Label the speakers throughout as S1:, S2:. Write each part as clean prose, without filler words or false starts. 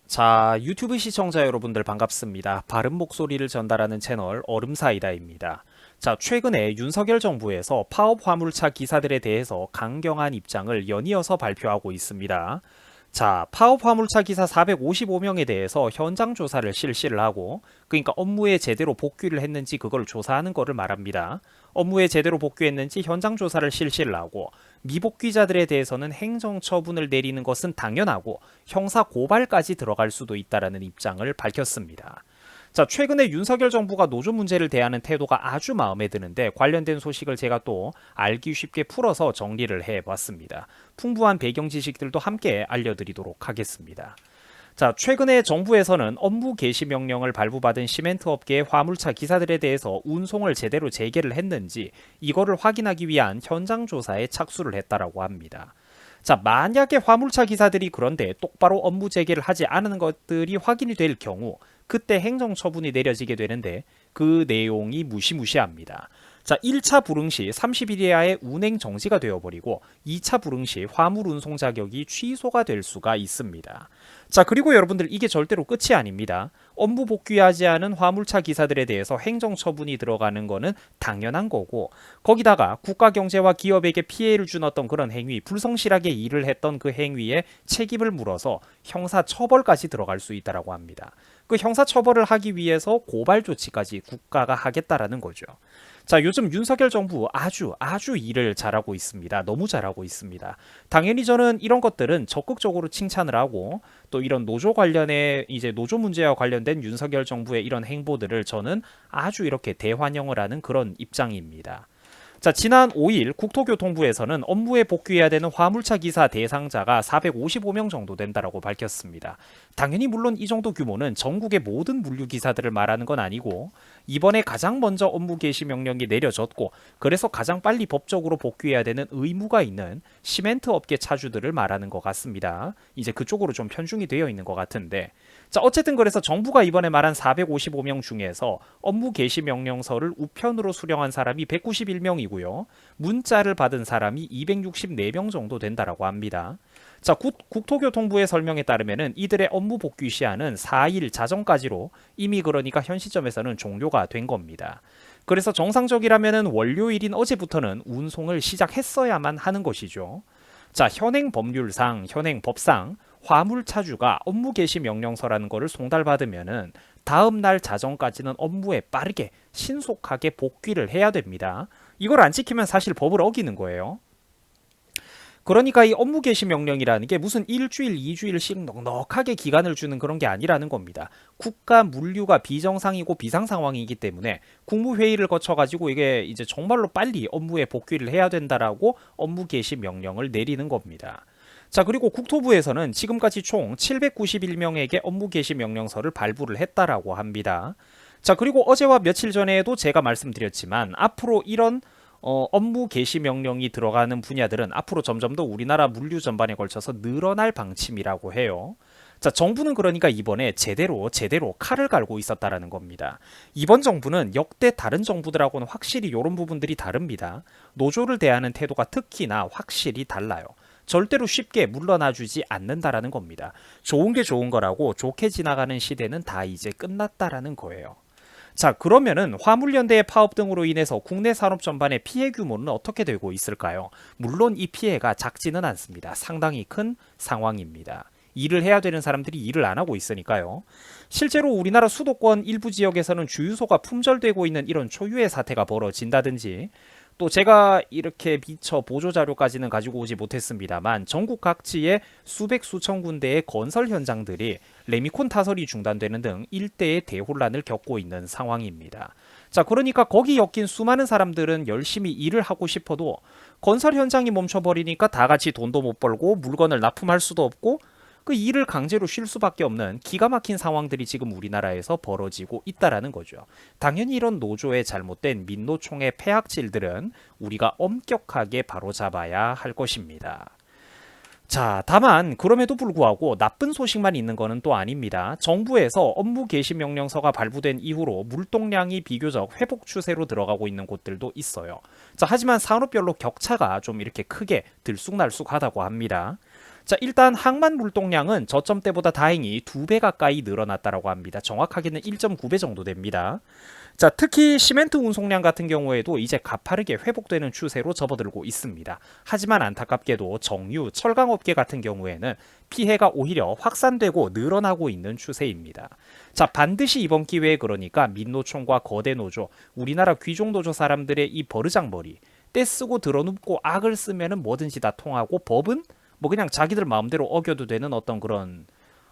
S1: 자, 유튜브 시청자 여러분들 반갑습니다. 바른 목소리를 전달하는 채널 얼음사이다입니다. 자, 최근에 윤석열 정부에서 파업 화물차 기사들에 대해서 강경한 입장을 연이어서 발표하고 있습니다. 자, 파업 화물차 기사 455명에 대해서 현장 조사를 실시를 하고, 그러니까 업무에 제대로 복귀를 했는지 그걸 조사하는 거를 말합니다. 업무에 제대로 복귀했는지 현장 조사를 실시를 하고, 미복귀자들에 대해서는 행정 처분을 내리는 것은 당연하고 형사 고발까지 들어갈 수도 있다라는 입장을 밝혔습니다. 자, 최근에 윤석열 정부가 노조 문제를 대하는 태도가 아주 마음에 드는데 관련된 소식을 제가 또 알기 쉽게 풀어서 정리를 해봤습니다. 풍부한 배경 지식들도 함께 알려드리도록 하겠습니다. 자, 최근에 정부에서는 업무 개시 명령을 발부받은 시멘트 업계의 화물차 기사들에 대해서 운송을 제대로 재개를 했는지 이거를 확인하기 위한 현장 조사에 착수를 했다라고 합니다. 자, 만약에 화물차 기사들이 그런데 똑바로 업무 재개를 하지 않은 것들이 확인이 될 경우 그때 행정처분이 내려지게 되는데 그 내용이 무시무시합니다. 자, 1차 불응 시 30일 이하의 운행 정지가 되어버리고 2차 불응 시 화물 운송 자격이 취소가 될 수가 있습니다. 자, 그리고 여러분들 이게 절대로 끝이 아닙니다. 업무 복귀하지 않은 화물차 기사들에 대해서 행정처분이 들어가는 거는 당연한 거고, 거기다가 국가 경제와 기업에게 피해를 준 어떤 그런 행위, 불성실하게 일을 했던 그 행위에 책임을 물어서 형사처벌까지 들어갈 수 있다라고 합니다. 그 형사처벌을 하기 위해서 고발 조치까지 국가가 하겠다라는 거죠. 자, 요즘 윤석열 정부 아주 일을 잘하고 있습니다. 너무 잘하고 있습니다. 당연히 저는 이런 것들은 적극적으로 칭찬을 하고 또 이런 노조 관련해 이제 노조 문제와 관련된 윤석열 정부의 이런 행보들을 저는 아주 이렇게 대환영을 하는 그런 입장입니다. 자, 지난 5일 국토교통부에서는 업무에 복귀해야 되는 화물차 기사 대상자가 455명 정도 된다라고 밝혔습니다. 당연히 물론 이 정도 규모는 전국의 모든 물류 기사들을 말하는 건 아니고 이번에 가장 먼저 업무 개시 명령이 내려졌고 그래서 가장 빨리 법적으로 복귀해야 되는 의무가 있는 시멘트 업계 차주들을 말하는 것 같습니다. 이제 그쪽으로 좀 편중이 되어 있는 것 같은데, 자, 어쨌든 그래서 정부가 이번에 말한 455명 중에서 업무 개시 명령서를 우편으로 수령한 사람이 191명이고요. 문자를 받은 사람이 264명 정도 된다라고 합니다. 자, 국토교통부의 설명에 따르면은 이들의 업무 복귀 시한은 4일 자정까지로 이미 그러니까 현 시점에서는 종료가 된 겁니다. 그래서 정상적이라면은 월요일인 어제부터는 운송을 시작했어야만 하는 것이죠. 자, 현행 법률상, 현행 법상 화물차주가 업무 개시 명령서라는 것을 송달받으면은 다음 날 자정까지는 업무에 빠르게 신속하게 복귀를 해야 됩니다. 이걸 안 지키면 사실 법을 어기는 거예요. 그러니까 이 업무 개시 명령이라는 게 무슨 일주일, 이주일씩 넉넉하게 기간을 주는 그런 게 아니라는 겁니다. 국가 물류가 비정상이고 비상 상황이기 때문에 국무회의를 거쳐가지고 이게 이제 정말로 빨리 업무에 복귀를 해야 된다라고 업무 개시 명령을 내리는 겁니다. 자, 그리고 국토부에서는 지금까지 총 791명에게 업무 개시 명령서를 발부를 했다라고 합니다. 자, 그리고 어제와 며칠 전에도 제가 말씀드렸지만 앞으로 이런 업무 개시 명령이 들어가는 분야들은 앞으로 점점 더 우리나라 물류 전반에 걸쳐서 늘어날 방침이라고 해요. 자, 정부는 그러니까 이번에 제대로 칼을 갈고 있었다라는 겁니다. 이번 정부는 역대 다른 정부들하고는 확실히 이런 부분들이 다릅니다. 노조를 대하는 태도가 특히나 확실히 달라요. 절대로 쉽게 물러나주지 않는다라는 겁니다. 좋은 게 좋은 거라고 좋게 지나가는 시대는 다 이제 끝났다라는 거예요. 자, 그러면은 화물연대의 파업 등으로 인해서 국내 산업 전반의 피해 규모는 어떻게 되고 있을까요? 물론 이 피해가 작지는 않습니다. 상당히 큰 상황입니다. 일을 해야 되는 사람들이 일을 안 하고 있으니까요. 실제로 우리나라 수도권 일부 지역에서는 주유소가 품절되고 있는 이런 초유의 사태가 벌어진다든지, 또 제가 이렇게 미처 보조 자료까지는 가지고 오지 못했습니다만 전국 각지의 수백 수천 군데의 건설 현장들이 레미콘 타설이 중단되는 등 일대의 대혼란을 겪고 있는 상황입니다. 자, 그러니까 거기 엮인 수많은 사람들은 열심히 일을 하고 싶어도 건설 현장이 멈춰버리니까 다 같이 돈도 못 벌고 물건을 납품할 수도 없고 그 일을 강제로 쉴 수밖에 없는 기가 막힌 상황들이 지금 우리나라에서 벌어지고 있다라는 거죠. 당연히 이런 노조의 잘못된 민노총의 폐악질들은 우리가 엄격하게 바로잡아야 할 것입니다. 자, 다만 그럼에도 불구하고 나쁜 소식만 있는 것은 또 아닙니다. 정부에서 업무 개시 명령서가 발부된 이후로 물동량이 비교적 회복 추세로 들어가고 있는 곳들도 있어요. 자, 하지만 산업별로 격차가 좀 이렇게 크게 들쑥날쑥하다고 합니다. 자, 일단 항만 물동량은 저점 때보다 다행히 2배 가까이 늘어났다라고 합니다. 정확하게는 1.9배 정도 됩니다. 자, 특히 시멘트 운송량 같은 경우에도 이제 가파르게 회복되는 추세로 접어들고 있습니다. 하지만 안타깝게도 정유, 철강업계 같은 경우에는 피해가 오히려 확산되고 늘어나고 있는 추세입니다. 자, 반드시 이번 기회에 그러니까 민노총과 거대 노조, 우리나라 귀족 노조 사람들의 이 버르장머리, 떼쓰고 드러눕고 악을 쓰면은 뭐든지 다 통하고 법은 뭐 그냥 자기들 마음대로 어겨도 되는 어떤 그런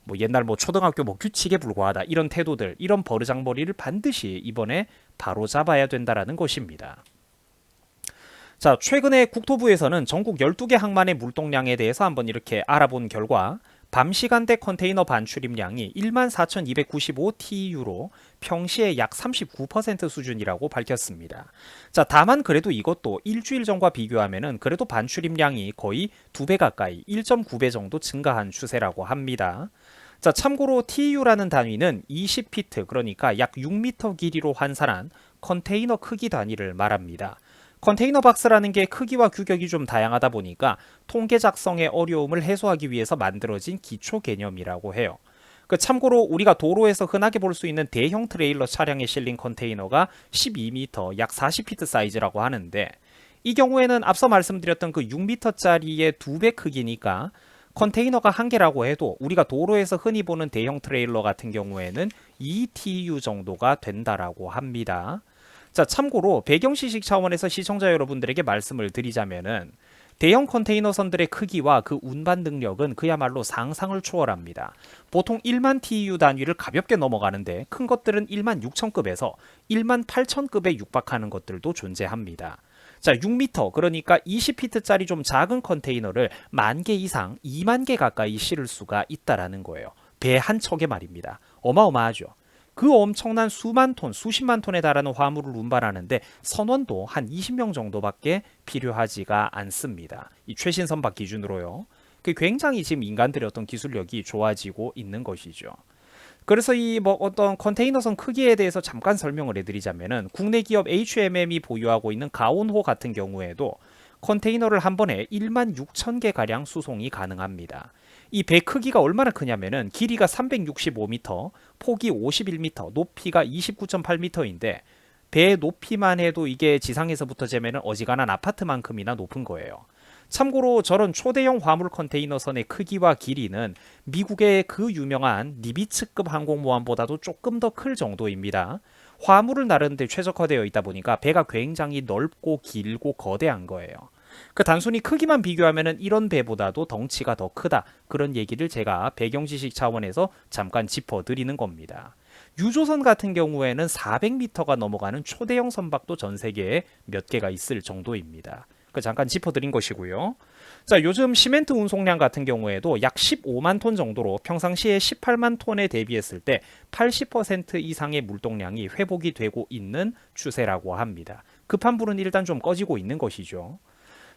S1: 뭐 옛날 뭐 초등학교 뭐 규칙에 불과하다 이런 태도들, 이런 버르장머리를 반드시 이번에 바로 잡아야 된다라는 것입니다. 자, 최근에 국토부에서는 전국 12개 항만의 물동량에 대해서 한번 이렇게 알아본 결과 밤 시간대 컨테이너 반출입량이 14,295 TEU로 평시에 약 39% 수준이라고 밝혔습니다. 자, 다만 그래도 이것도 일주일 전과 비교하면은 그래도 반출입량이 거의 2배 가까이 1.9배 정도 증가한 추세라고 합니다. 자, 참고로 TEU라는 단위는 20피트, 그러니까 약 6m 길이로 환산한 컨테이너 크기 단위를 말합니다. 컨테이너 박스라는 게 크기와 규격이 좀 다양하다 보니까 통계 작성의 어려움을 해소하기 위해서 만들어진 기초 개념이라고 해요. 참고로 우리가 도로에서 흔하게 볼 수 있는 대형 트레일러 차량에 실린 컨테이너가 12m, 약 40피트 사이즈라고 하는데, 이 경우에는 앞서 말씀드렸던 그 6m짜리의 2배 크기니까 컨테이너가 한 개라고 해도 우리가 도로에서 흔히 보는 대형 트레일러 같은 경우에는 2TU 정도가 된다라고 합니다. 자, 참고로 배경시식 차원에서 시청자 여러분들에게 말씀을 드리자면은 대형 컨테이너선들의 크기와 그 운반 능력은 그야말로 상상을 초월합니다. 보통 1만 TEU 단위를 가볍게 넘어가는데 큰 것들은 1만 6천급에서 1만 8천급에 육박하는 것들도 존재합니다. 자, 6m, 그러니까 20피트짜리 좀 작은 컨테이너를 10,000개 이상 2만 개 가까이 실을 수가 있다라는 거예요. 배 한 척에 말입니다. 어마어마하죠. 그 엄청난 수만 톤, 수십만 톤에 달하는 화물을 운반하는데 선원도 한 20명 정도밖에 필요하지가 않습니다. 이 최신 선박 기준으로요. 굉장히 지금 인간들의 어떤 기술력이 좋아지고 있는 것이죠. 그래서 이 뭐 어떤 컨테이너선 크기에 대해서 잠깐 설명을 해드리자면은 국내 기업 HMM이 보유하고 있는 가온호 같은 경우에도 컨테이너를 한 번에 1만 6천 개 가량 수송이 가능합니다. 이 배 크기가 얼마나 크냐면은 길이가 365m, 폭이 51m, 높이가 29.8m인데 배 높이만 해도 이게 지상에서부터 재면은 어지간한 아파트만큼이나 높은 거예요. 참고로 저런 초대형 화물 컨테이너선의 크기와 길이는 미국의 그 유명한 니비츠급 항공모함보다도 조금 더 클 정도입니다. 화물을 나르는데 최적화되어 있다 보니까 배가 굉장히 넓고 길고 거대한 거예요. 단순히 크기만 비교하면은 이런 배보다도 덩치가 더 크다, 그런 얘기를 제가 배경지식 차원에서 잠깐 짚어드리는 겁니다. 유조선 같은 경우에는 400m가 넘어가는 초대형 선박도 전 세계에 몇 개가 있을 정도입니다. 잠깐 짚어드린 것이고요. 자, 요즘 시멘트 운송량 같은 경우에도 약 15만 톤 정도로 평상시에 18만 톤에 대비했을 때 80% 이상의 물동량이 회복이 되고 있는 추세라고 합니다. 급한 불은 일단 좀 꺼지고 있는 것이죠.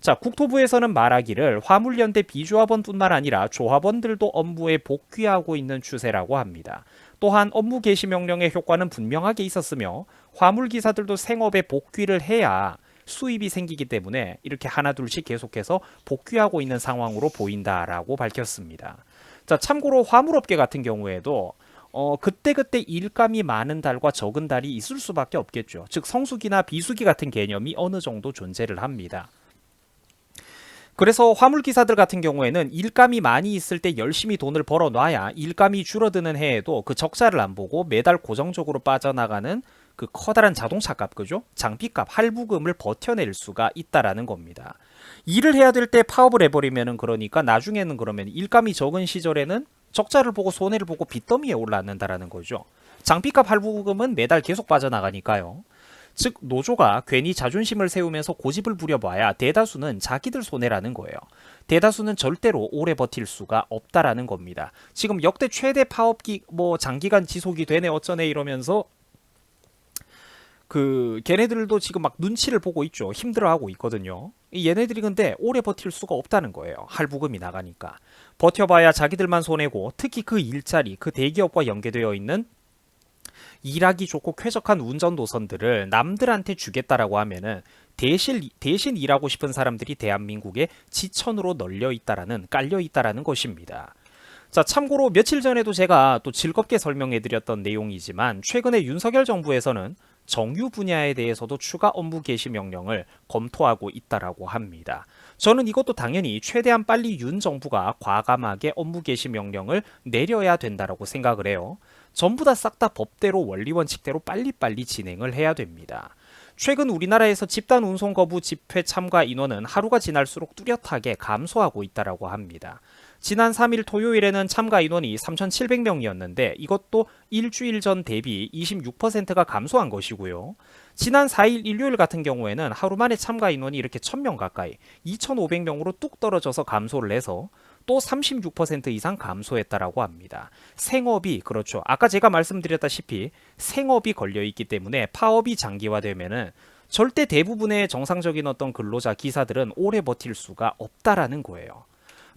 S1: 자, 국토부에서는 말하기를 화물연대 비조합원뿐만 아니라 조합원들도 업무에 복귀하고 있는 추세라고 합니다. 또한 업무 개시 명령의 효과는 분명하게 있었으며 화물기사들도 생업에 복귀를 해야 수입이 생기기 때문에 이렇게 하나둘씩 계속해서 복귀하고 있는 상황으로 보인다라고 밝혔습니다. 자, 참고로 화물업계 같은 경우에도 그때그때 일감이 많은 달과 적은 달이 있을 수밖에 없겠죠. 즉 성수기나 비수기 같은 개념이 어느 정도 존재를 합니다. 그래서 화물기사들 같은 경우에는 일감이 많이 있을 때 열심히 돈을 벌어놔야 일감이 줄어드는 해에도 그 적자를 안 보고 매달 고정적으로 빠져나가는 그 커다란 자동차값, 그죠? 장비값, 할부금을 버텨낼 수가 있다라는 겁니다. 일을 해야 될 때 파업을 해버리면은 그러니까 나중에는 그러면 일감이 적은 시절에는 적자를 보고 손해를 보고 빚더미에 올라앉는다라는 거죠. 장비값, 할부금은 매달 계속 빠져나가니까요. 즉 노조가 괜히 자존심을 세우면서 고집을 부려봐야 대다수는 자기들 손해라는 거예요. 대다수는 절대로 오래 버틸 수가 없다라는 겁니다. 지금 역대 최대 파업기 뭐 장기간 지속이 되네 어쩌네 이러면서 걔네들도 지금 막 눈치를 보고 있죠. 힘들어하고 있거든요. 얘네들이 근데 오래 버틸 수가 없다는 거예요. 할부금이 나가니까. 버텨봐야 자기들만 손해고, 특히 그 일자리, 그 대기업과 연계되어 있는 일하기 좋고 쾌적한 운전 노선들을 남들한테 주겠다라고 하면은 대신 일하고 싶은 사람들이 대한민국에 지천으로 깔려 있다라는 것입니다. 자, 참고로 며칠 전에도 제가 또 즐겁게 설명해 드렸던 내용이지만 최근에 윤석열 정부에서는 정유 분야에 대해서도 추가 업무 개시 명령을 검토하고 있다라고 합니다. 저는 이것도 당연히 최대한 빨리 윤 정부가 과감하게 업무 개시 명령을 내려야 된다라고 생각을 해요. 전부 다 싹 다 법대로 원리 원칙대로 빨리빨리 진행을 해야 됩니다. 최근 우리나라에서 집단 운송 거부 집회 참가 인원은 하루가 지날수록 뚜렷하게 감소하고 있다라고 합니다. 지난 3일 토요일에는 참가 인원이 3,700명이었는데 이것도 일주일 전 대비 26%가 감소한 것이고요. 지난 4일 일요일 같은 경우에는 하루 만에 참가 인원이 이렇게 1,000명 가까이 2,500명으로 뚝 떨어져서 감소를 해서 또 36% 이상 감소했다라고 합니다. 생업이 그렇죠. 아까 제가 말씀드렸다시피 생업이 걸려 있기 때문에 파업이 장기화되면은 절대 대부분의 정상적인 어떤 근로자 기사들은 오래 버틸 수가 없다라는 거예요.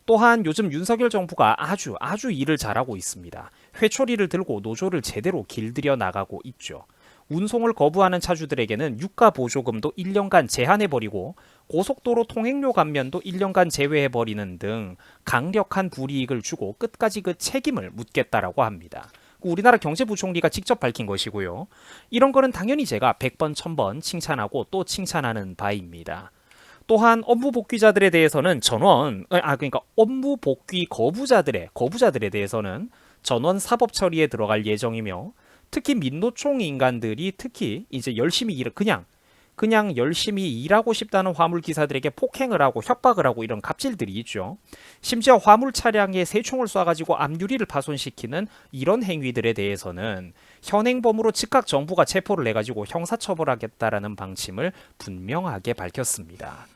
S1: 또한 요즘 윤석열 정부가 아주 일을 잘하고 있습니다. 회초리를 들고 노조를 제대로 길들여 나가고 있죠. 운송을 거부하는 차주들에게는 유가 보조금도 1년간 제한해버리고 고속도로 통행료 감면도 1년간 제외해버리는 등 강력한 불이익을 주고 끝까지 그 책임을 묻겠다라고 합니다. 우리나라 경제부총리가 직접 밝힌 것이고요. 이런 거는 당연히 제가 100번, 1000번 칭찬하고 또 칭찬하는 바입니다. 또한 업무 복귀자들에 대해서는 업무 복귀 거부자들에 대해서는 전원 사법 처리에 들어갈 예정이며 특히 민노총 인간들이 특히 이제 그냥 열심히 일하고 싶다는 화물 기사들에게 폭행을 하고 협박을 하고 이런 갑질들이 있죠. 심지어 화물 차량에 새총을 쏴가지고 앞유리를 파손시키는 이런 행위들에 대해서는 현행범으로 즉각 정부가 체포를 해가지고 형사처벌하겠다라는 방침을 분명하게 밝혔습니다.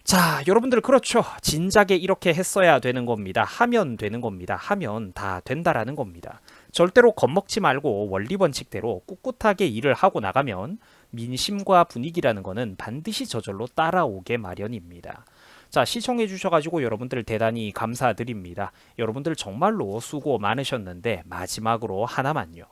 S1: 자, 여러분들 그렇죠. 진작에 이렇게 했어야 되는 겁니다. 하면 되는 겁니다. 하면 다 된다라는 겁니다. 절대로 겁먹지 말고 원리 원칙대로 꿋꿋하게 일을 하고 나가면 민심과 분위기라는 거는 반드시 저절로 따라오게 마련입니다. 자, 시청해 주셔가지고 여러분들 대단히 감사드립니다. 여러분들 정말로 수고 많으셨는데 마지막으로 하나만요.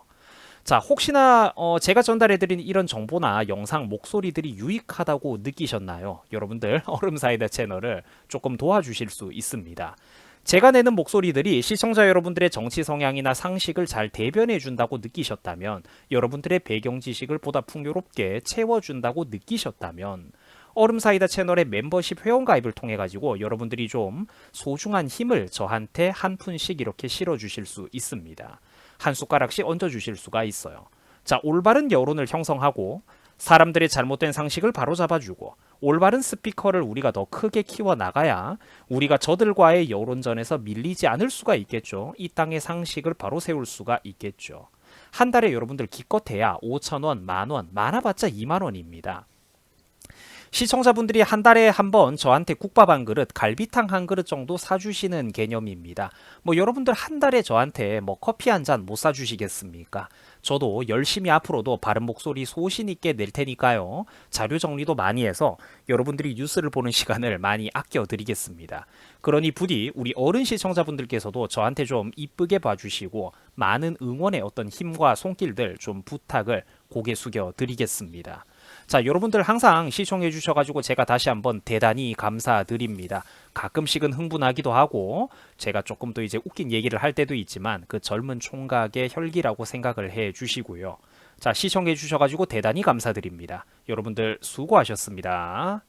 S1: 자, 혹시나 제가 전달해드린 이런 정보나 영상 목소리들이 유익하다고 느끼셨나요? 여러분들 얼음사이다 채널을 조금 도와주실 수 있습니다. 제가 내는 목소리들이 시청자 여러분들의 정치 성향이나 상식을 잘 대변해 준다고 느끼셨다면, 여러분들의 배경 지식을 보다 풍요롭게 채워준다고 느끼셨다면 얼음사이다 채널의 멤버십 회원가입을 통해 가지고 여러분들이 좀 소중한 힘을 저한테 한 푼씩 이렇게 실어주실 수 있습니다. 한 숟가락씩 얹어주실 수가 있어요. 자, 올바른 여론을 형성하고 사람들의 잘못된 상식을 바로잡아주고 올바른 스피커를 우리가 더 크게 키워나가야 우리가 저들과의 여론전에서 밀리지 않을 수가 있겠죠. 이 땅의 상식을 바로 세울 수가 있겠죠. 한 달에 여러분들 기껏해야 5,000원, 만원, 많아봤자 2만원입니다. 시청자분들이 한 달에 한 번 저한테 국밥 한 그릇, 갈비탕 한 그릇 정도 사주시는 개념입니다. 뭐 여러분들 한 달에 저한테 뭐 커피 한 잔 못 사주시겠습니까? 저도 열심히 앞으로도 바른 목소리 소신 있게 낼 테니까요. 자료 정리도 많이 해서 여러분들이 뉴스를 보는 시간을 많이 아껴 드리겠습니다. 그러니 부디 우리 어른 시청자분들께서도 저한테 좀 이쁘게 봐주시고 많은 응원의 어떤 힘과 손길들 좀 부탁을 고개 숙여 드리겠습니다. 자, 여러분들 항상 시청해 주셔가지고 제가 다시 한번 대단히 감사드립니다. 가끔씩은 흥분하기도 하고 제가 조금 더 이제 웃긴 얘기를 할 때도 있지만 그 젊은 총각의 혈기라고 생각을 해 주시고요. 자, 시청해 주셔가지고 대단히 감사드립니다. 여러분들 수고하셨습니다.